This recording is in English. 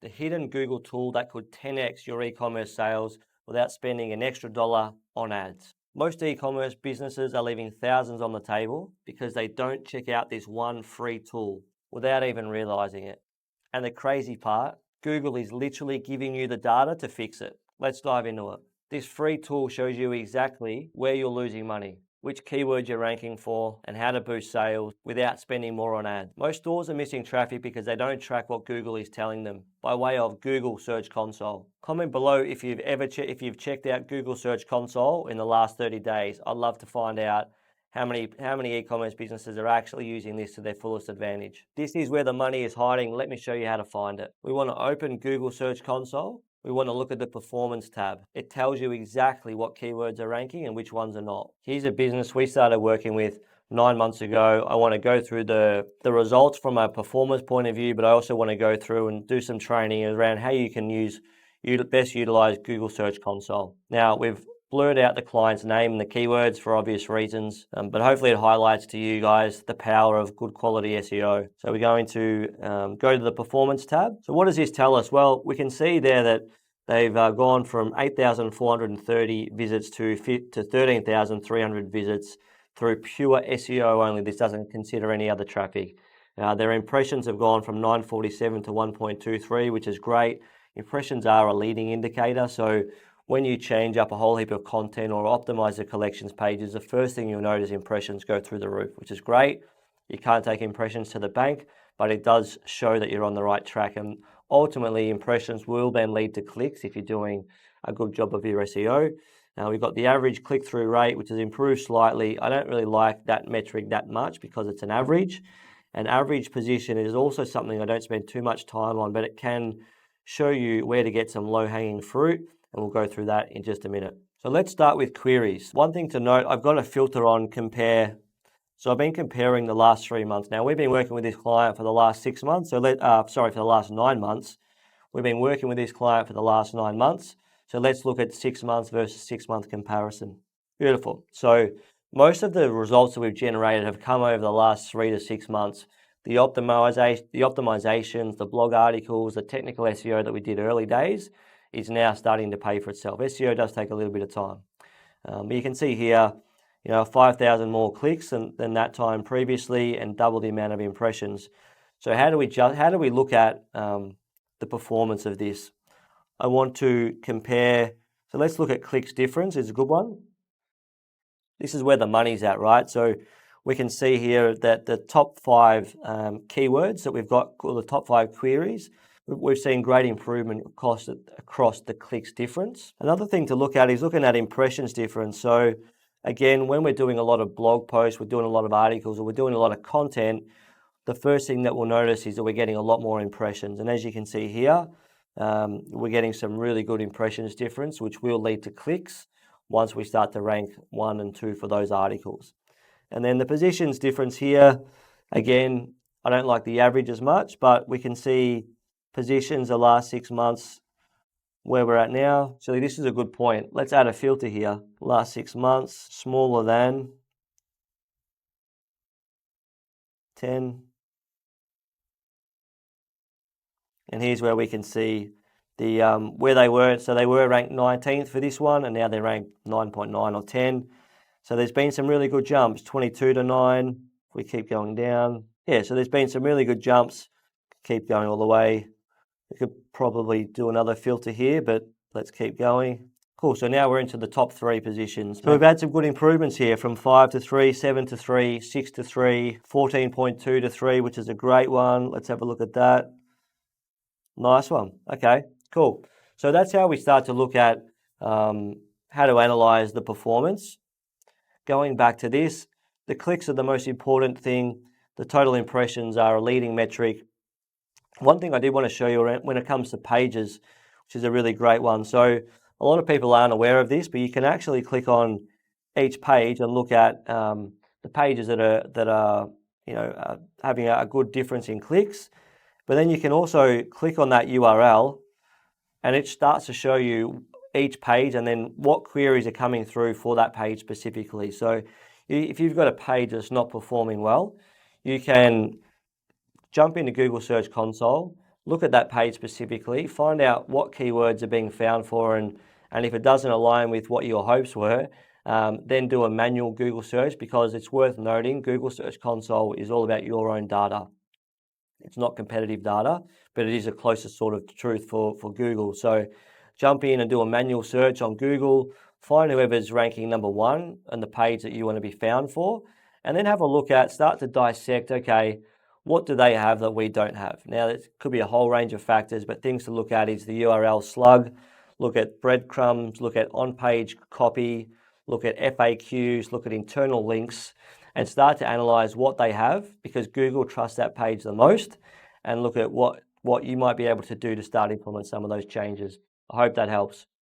the hidden Google tool that could 10x your e-commerce sales without spending an extra dollar on ads. Most e-commerce businesses are leaving thousands on the table because they don't check out this one free tool without even realizing it. And the crazy part, Google is literally giving you the data to fix it. Let's dive into it. This free tool shows you exactly where you're losing money, which keywords you're ranking for, and how to boost sales without spending more on ads. Most stores are missing traffic because they don't track what Google is telling them by way of Google Search Console. Comment below if you've checked out Google Search Console in the last 30 days. I'd love to find out how many e-commerce businesses are actually using this to their fullest advantage. This is where the money is hiding. Let me show you how to find it. We want to open Google Search Console. We want to look at the Performance tab. It tells you exactly what keywords are ranking and which ones are not. Here's a business we started working with 9 months ago. I want to go through the results from a performance point of view, but I also want to go through and do some training around how you can best utilize Google Search Console. Now, we've blurred out the client's name and the keywords for obvious reasons, but hopefully it highlights to you guys the power of good quality SEO. So we're going to go to the Performance tab. So what does this tell us? Well, we can see there that they've gone from 8,430 visits to 13,300 visits through pure SEO only. This doesn't consider any other traffic. Their impressions have gone from 947 to 1.23, which is great. Impressions are a leading indicator, so when you change up a whole heap of content or optimize the collections pages, the first thing you'll notice impressions go through the roof, which is great. You can't take impressions to the bank, but it does show that you're on the right track. And ultimately, impressions will then lead to clicks if you're doing a good job of your SEO. Now, we've got the average click-through rate, which has improved slightly. I don't really like that metric that much because it's an average. An average position is also something I don't spend too much time on, but it can show you where to get some low-hanging fruit. And we'll go through that in just a minute. So let's start with queries. One thing to note, I've got a filter on compare. So I've been comparing the last 3 months. Now we've been working with this client for the last 6 months. For the last 9 months. We've been working with this client for the last 9 months. So let's look at 6 months versus 6 month comparison. Beautiful. So most of the results that we've generated have come over the last 3 to 6 months. The optimizations, the blog articles, the technical SEO that we did early days is now starting to pay for itself. SEO does take a little bit of time. But you can see here, 5,000 more clicks than that time previously and double the amount of impressions. So how do we look at the performance of this? I want to compare, so let's look at clicks difference, is a good one. This is where the money's at, right? So we can see here that the top 5 keywords that we've got, or the top 5 queries, we've seen great improvement across the clicks difference. Another thing to look at is looking at impressions difference. So again, when we're doing a lot of blog posts, we're doing a lot of articles, or we're doing a lot of content, the first thing that we'll notice is that we're getting a lot more impressions. And as you can see here, we're getting some really good impressions difference, which will lead to clicks once we start to rank 1 and 2 for those articles. And then the positions difference here, again, I don't like the average as much, but we can see positions the last 6 months where we're at now. So this is a good point. Let's add a filter here. Last 6 months, smaller than 10. And here's where we can see the where they were. So they were ranked 19th for this one, and now they're ranked 9.9 or 10. So there's been some really good jumps, 22 to 9. If we keep going down. Yeah, so there's been some really good jumps. Keep going all the way. We could probably do another filter here, but let's keep going. Cool, so now we're into the top 3 positions. So we've had some good improvements here from 5 to 3, 7 to 3, 6 to 3, 14.2 to 3, which is a great one. Let's have a look at that. Nice one. Okay, cool. So that's how we start to look at how to analyze the performance. Going back to this, the clicks are the most important thing. The total impressions are a leading metric. One thing I did want to show you when it comes to pages, which is a really great one. So a lot of people aren't aware of this, but you can actually click on each page and look at the pages that are having a good difference in clicks. But then you can also click on that URL and it starts to show you each page and then what queries are coming through for that page specifically. So if you've got a page that's not performing well, you can jump into Google Search Console, look at that page specifically, find out what keywords are being found for, and if it doesn't align with what your hopes were, then do a manual Google search, because it's worth noting Google Search Console is all about your own data. It's not competitive data, but it is a closest sort of truth for Google. So jump in and do a manual search on Google, find whoever's ranking number one on the page that you want to be found for, and then have a look at, start to dissect, okay, what do they have that we don't have? Now, it could be a whole range of factors, but things to look at is the URL slug, look at breadcrumbs, look at on-page copy, look at FAQs, look at internal links, and start to analyze what they have, because Google trusts that page the most, and look at what you might be able to do to start implement some of those changes. I hope that helps.